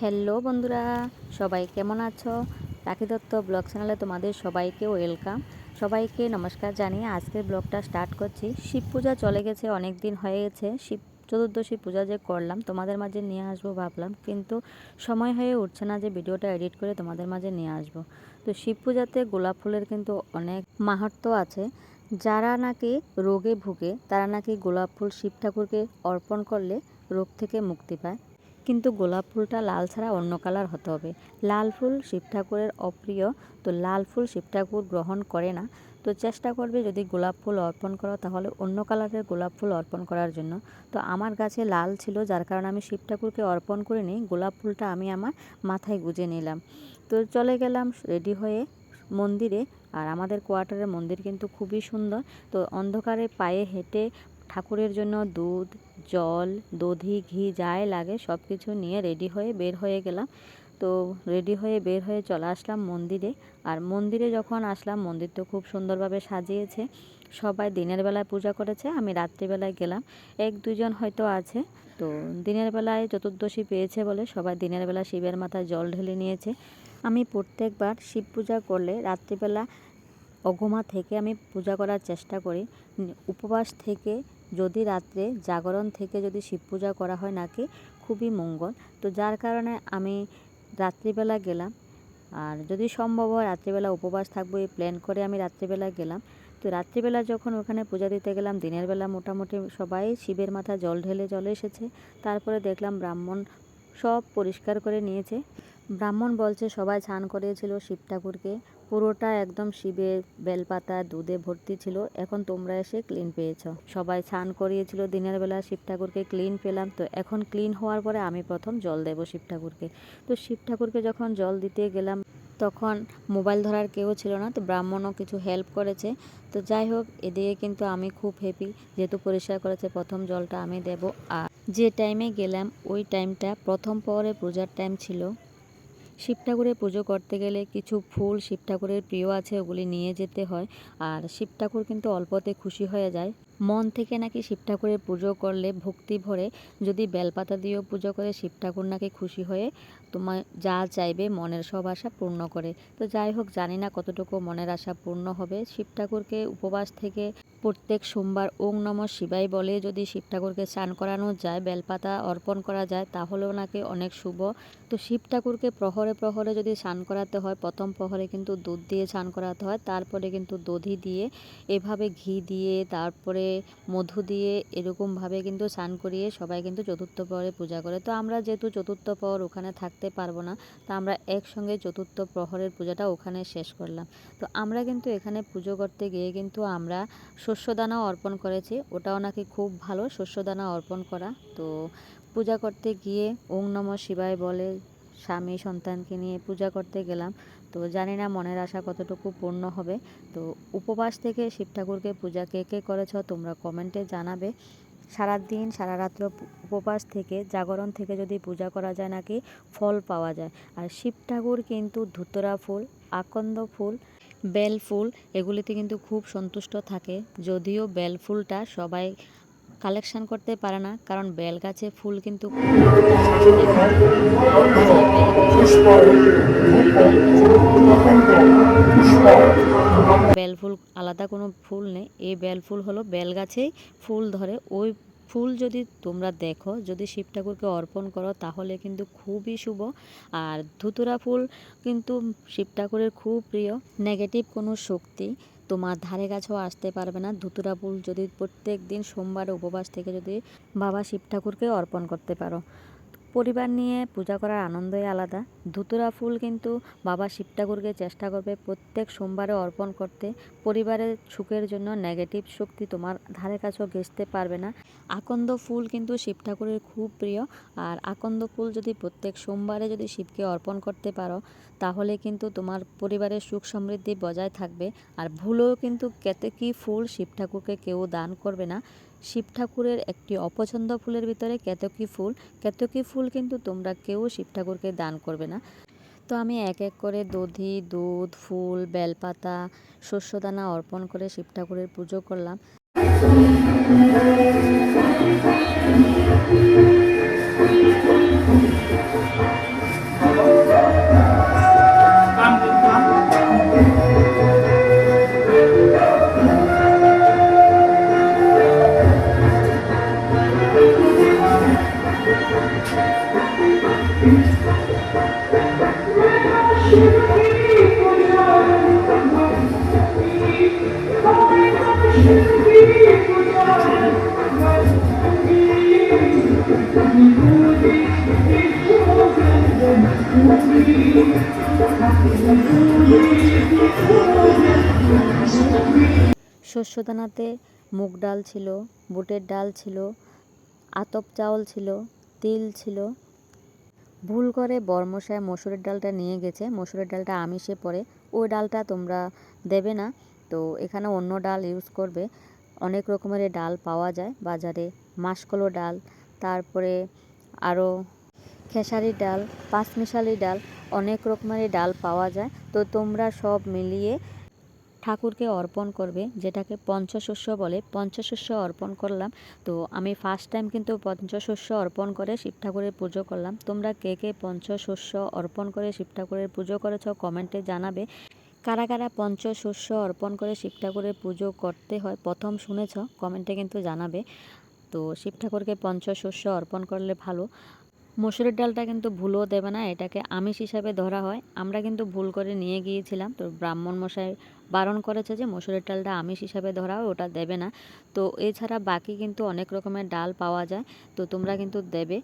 Hello বন্ধুরা, সবাই কেমন আছো? রাখি দত্ত ব্লগ চ্যানেলে তোমাদের সবাইকে ওয়েলকাম। সবাইকে নমস্কার জানিয়ে আজকের ব্লগটা স্টার্ট করছি। শিব পূজা চলে গেছে, অনেক দিন হয়ে গেছে। শিব চতুর্দশী পূজা যে করলাম তোমাদের মাঝে নিয়ে আসবো ভাবলাম, কিন্তু সময় হয়ে উঠছে না যে ভিডিওটা এডিট করে তোমাদের মাঝে নিয়ে আসবো। তো শিব পূজাতে গোলাপ ফুলের কিন্তু অনেক মাহাত্ম্য আছে। যারা নাকি রোগে ভুগে তারা নাকি গোলাপ ফুল শিব ঠাকুরকে অর্পণ করলে রোগ থেকে মুক্তি পায়। কিন্তু গোলাপ ফুলটা লাল ছাড়া অন্য কালার হতে হবে। লাল ফুল শিব ঠাকুরের অপ্রিয়, তো লাল ফুল শিব ঠাকুর গ্রহণ করে না। তো চেষ্টা করবে যদি গোলাপ ফুল অর্পণ করো তাহলে অন্য কালারের গোলাপ ফুল অর্পণ করার জন্য। তো আমার গাছে লাল ছিল, যার কারণে আমি শিব ঠাকুরকে অর্পণ করিনি। গোলাপ ফুলটা আমি আমার মাথায় গুজে নিলাম। তো চলে গেলাম রেডি হয়ে মন্দিরে। আর আমাদের কোয়ার্টারের মন্দির কিন্তু খুবই সুন্দর। তো অন্ধকারে পায়ে হেঁটে ঠাকুরের জন্য দুধ, জল, দধি, ঘি যাই লাগে সব কিছু নিয়ে রেডি হয়ে বের হয়ে গেলাম। তো রেডি হয়ে বের হয়ে চলে আসলাম মন্দিরে। আর মন্দিরে যখন আসলাম, মন্দির তো খুব সুন্দরভাবে সাজিয়েছে। সবাই দিনের বেলায় পূজা করেছে, আমি রাত্রিবেলায় গেলাম। এক দুজন হয়তো আছে। তো দিনের বেলায় চতুর্দশী পেয়েছে বলে সবাই দিনের বেলা শিবের মাথায় জল ঢেলে নিয়েছে। আমি প্রত্যেকবার শিব পূজা করলে রাত্রিবেলা অঘুমা থেকে আমি পূজা করার চেষ্টা করি। উপবাস থেকে যদি রাত্রে জাগরণ থেকে যদি শিব পূজা করা হয় নাকি খুবই মঙ্গল। তো যার কারণে আমি রাত্রিবেলা গেলাম। আর যদি সম্ভব হয় রাত্রিবেলা উপবাস থাকবো এই প্ল্যান করে আমি রাত্রিবেলা গেলাম। তো রাত্রিবেলা যখন ওখানে পূজা দিতে গেলাম, দিনের বেলা মোটামুটি সবাই শিবের মাথায় জল ঢেলে চলে এসেছে। তারপরে দেখলাম ব্রাহ্মণ সব পরিষ্কার করে নিয়েছে। ব্রাহ্মণ বলছে সবাই স্নান করিয়েছিল শিব ঠাকুরকে, পুরোটা একদম শিবের বেলপাতা দুধে ভর্তি ছিল। এখন তোমরা এসে ক্লিন পেয়েছো। সবাই স্নান করিয়েছিল দিনের বেলা, শিব ঠাকুরকে ক্লিন পেলাম। তো এখন ক্লিন হওয়ার পরে আমি প্রথম জল দেব শিব ঠাকুরকে। তো শিব ঠাকুরকে যখন জল দিতে গেলাম তখন মোবাইল ধরার কেউ ছিল না। তো ব্রাহ্মণও কিছু হেল্প করেছে। তো যাই হোক, এদিকে কিন্তু আমি খুব হ্যাপি, যেহেতু পরিষ্কার করেছে প্রথম জলটা আমি দেব। আর যে টাইমে গেলাম ওই টাইমটা প্রথম পরে পূজার টাইম ছিল। শিব ঠাকুরের পুজো করতে গেলে কিছু ফুল শিব ঠাকুরের প্রিয় আছে, ওগুলি নিয়ে যেতে হয়। আর শিব ঠাকুর কিন্তু অল্পতে খুশি হয়ে যায়। মন থেকে নাকি শিব ঠাকুরের পুজো করলে ভক্তি ভরে যদি বেলপাতা দিয়েও পুজো করে শিব ঠাকুর নাকি খুশি হয়ে তোমার যা চাইবে মনের সব আশা পূর্ণ করে। তো যাই হোক, জানি না কতটুকু মনের আশা পূর্ণ হবে। শিব ঠাকুরকে উপবাস থেকে প্রত্যেক সোমবার ওং নমঃ শিবায় বলে যদি শিব ঠাকুরকে স্নান করানো যায়, বেলপাতা অর্পণ করা যায়, তাহলেও নাকি অনেক শুভ। তো শিব ঠাকুরকে প্রহরে প্রহরে যদি স্নান করাতে হয়, প্রথম প্রহরে কিন্তু দুধ দিয়ে স্নান করাতে হয়, তারপরে কিন্তু দধি দিয়ে, এভাবে ঘি দিয়ে, তারপরে মধু দিয়ে, এরকমভাবে কিন্তু স্নান করিয়ে সবাই কিন্তু চতুর্থ প্রহরে পূজা করে। তো আমরা যেহেতু চতুর্থ প্রহর ওখানে থাকতে পারবো না, তো আমরা একসঙ্গে চতুর্থ প্রহরের পূজাটা ওখানে শেষ করলাম। তো আমরা কিন্তু এখানে পুজো করতে গিয়ে কিন্তু আমরা শস্যদানাও অর্পণ করেছি। ওটাও নাকি খুব ভালো শস্যদানা অর্পণ করা। তো পূজা করতে গিয়ে ওং নমঃ শিবায় বলে স্বামী সন্তানকে নিয়ে পূজা করতে গেলাম। তো জানি না মনের আশা কতটুকু পূর্ণ হবে। তো উপবাস থেকে শিব ঠাকুরকে পূজা কে কে করেছ তোমরা কমেন্টে জানাবে। সারাদিন সারা রাত্র উপবাস থেকে জাগরণ থেকে যদি পূজা করা যায় নাকি ফল পাওয়া যায়। আর শিব ঠাকুর কিন্তু ধুতরা ফুল, আকন্দ ফুল, বেল ফুল এগুলিতে কিন্তু খুব সন্তুষ্ট থাকে। যদিও বেল ফুলটা সবাই কালেকশন করতে পারে না, কারণ বেল গাছে ফুল কিন্তু বেল ফুল আলাদা কোনো ফুল নেই। এই বেল ফুল হলো বেল গাছেই ফুল ধরে। ওই ফুল যদি তোমরা দেখো, যদি শিব ঠাকুরকে অর্পণ করো তাহলে কিন্তু খুবই শুভ। আর ধুতুরা ফুল কিন্তু শিব ঠাকুরের খুব প্রিয়। নেগেটিভ কোনো শক্তি তোমার ধারে কাছেও আসতে পারবে না। ধুতুরা ফুল যদি প্রত্যেক দিন সোমবারে উপবাস থেকে যদি বাবা শিব ঠাকুরকে অর্পণ করতে পারো, পরিবার নিয়ে পূজা করার আনন্দই আলাদা। ধুতুরা ফুল কিন্তু বাবা শিব ঠাকুরকে চেষ্টা করবে প্রত্যেক সোমবারে অর্পণ করতে। পরিবারের সুখের জন্য নেগেটিভ শক্তি তোমার ধারে কাছেও ঘেঁষতে পারবে না। আকন্দ ফুল কিন্তু শিব ঠাকুরের খুব প্রিয়। আর আকন্দ ফুল যদি প্রত্যেক সোমবারে যদি শিবকে অর্পণ করতে পারো তাহলে কিন্তু তোমার পরিবারের সুখ সমৃদ্ধি বজায় থাকবে। আর ভুলেও কিন্তু কেতকী ফুল শিব ঠাকুরকে কেউ দান করবে না। শিব ঠাকুরের একটি অপছন্দ ফুলের ভিতরে কেতকী ফুল। কেতকী ফুল কিন্তু তোমরা কেউ শিব ঠাকুরকে দান করবে না। তো আমি এক এক করে দধি, দুধ, ফুল, বেলপাতা, শস্যদানা অর্পণ করে শিব ঠাকুরের পুজো করলাম। শস্যদানাতে মুগ ডাল ছিল, বুটের ডাল ছিল, আতপ চাউল ছিল, তিল ছিল। ভুল করে বরমশাই মসুরের ডালটা নিয়ে গেছে, মসুরের ডালটা আমিষে পড়ে, ওই ডালটা তোমরা দেবে না। তো এখানে অন্য ডাল ইউজ করবে। অনেক রকমের ডাল পাওয়া যায় বাজারে, মাসকলো ডাল, তারপরে আরও খেসারি ডাল, পাঁচমিশালি ডাল, অনেক রকমের ডাল পাওয়া যায়। তো তোমরা সব মিলিয়ে ঠাকুরকে অর্পণ করবে, যেটাকে পঞ্চশস্য বলে। পঞ্চশস্য অর্পণ করলাম। তো আমি ফার্স্ট টাইম কিন্তু পঞ্চশস্য অর্পণ করে শিব ঠাকুরের পুজো করলাম। তোমরা কে কে পঞ্চশস্য অর্পণ করে শিব ঠাকুরের পুজো করেছ কমেন্টে জানাবে। কারা কারা পঞ্চশস্য অর্পণ করে শিব ঠাকুরের পুজো করতে হয় প্রথম শুনেছ কমেন্টে কিন্তু জানাবে। তো শিব ঠাকুরকে পঞ্চশস্য অর্পণ করলে ভালো। মসুরের ডালটা কিন্তু ভুলও দেবে না, এটাকে আমিষ হিসাবে ধরা হয়। আমরা কিন্তু ভুল করে নিয়ে গিয়েছিলাম, তো ব্রাহ্মণ মশাই বারণ করেছে যে মসুরের ডালটা আমিষ হিসাবে ধরা হয়, ওটা দেবে না। তো এছাড়া বাকি কিন্তু অনেক রকমের ডাল পাওয়া যায়, তো তোমরা কিন্তু দেবে।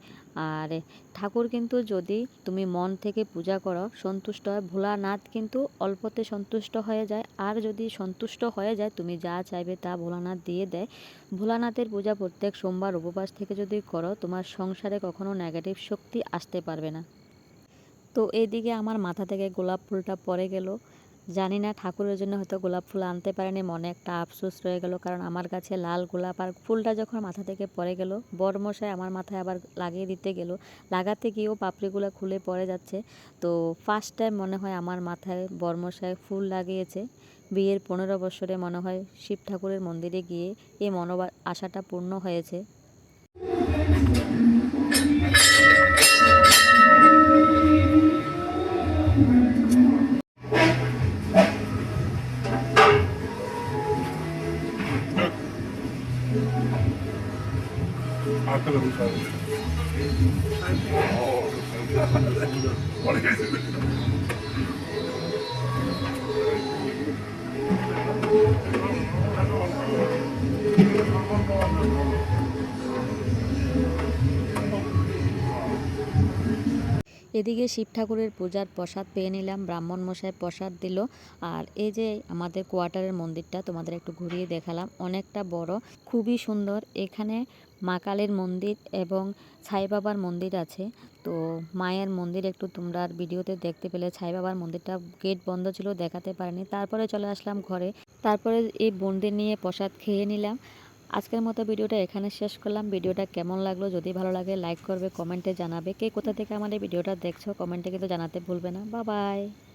আর ঠাকুর কিন্তু যদি তুমি মন থেকে পূজা করো সন্তুষ্ট হয়। ভোলানাথ কিন্তু অল্পতে সন্তুষ্ট হয়ে যায়, আর যদি সন্তুষ্ট হয়ে যায় তুমি যা চাইবে তা ভোলানাথ দিয়ে দেয়। ভোলানাথের পূজা প্রত্যেক সোমবার উপবাস থেকে যদি করো তোমার সংসারে কখনো নেগেটিভ শক্তি আসতে পারবে না। তো এইদিকে আমার মাথা থেকে গোলাপ ফুলটা পড়ে গেল। জানি না, ঠাকুরের জন্য হয়তো গোলাপ ফুল আনতে পারেনি, মনে একটা আফসোস রয়ে গেল। কারণ আমার কাছে লাল গোলাপ, আর ফুলটা যখন মাথা থেকে পড়ে গেল বরমশাই আমার মাথায় আবার লাগিয়ে দিতে গেল। লাগাতে গিয়েও পাপড়িগুলো খুলে পড়ে যাচ্ছে। তো ফার্স্ট টাইম মনে হয় আমার মাথায় বরমশাই ফুল লাগিয়েছে। বিয়ের 15 বছরে মনে হয় শিব ঠাকুরের মন্দিরে গিয়ে এই আশাটা পূর্ণ হয়েছে। এদিকে শিব ঠাকুরের পূজার প্রসাদ পেয়ে নিলাম, ব্রাহ্মণ মশাই প্রসাদ দিল। আর এই যে আমাদের কোয়ার্টারের মন্দিরটা তোমাদের একটু ঘুরিয়ে দেখালাম, অনেকটা বড়, খুবই সুন্দর। এখানে মা কালীর মন্দির এবং ছাই বাবার মন্দির আছে। তো মায়ের মন্দির একটু তোমরা ভিডিওতে দেখতে পেলে, ছাই বাবার মন্দিরটা গেট বন্ধ ছিল দেখাতে পারিনি। তারপরে চলে আসলাম ঘরে, তারপরে এই বোনদের নিয়ে প্রসাদ খেয়ে নিলাম। আজকের মতো ভিডিওটা এখানে শেষ করলাম। ভিডিওটা কেমন লাগলো, যদি ভালো লাগে লাইক করবে, কমেন্টে জানাবে। কে কোথা থেকে আমাদের ভিডিওটা দেখছো কমেন্টে কিন্তু জানাতে ভুলবে না। Bye bye.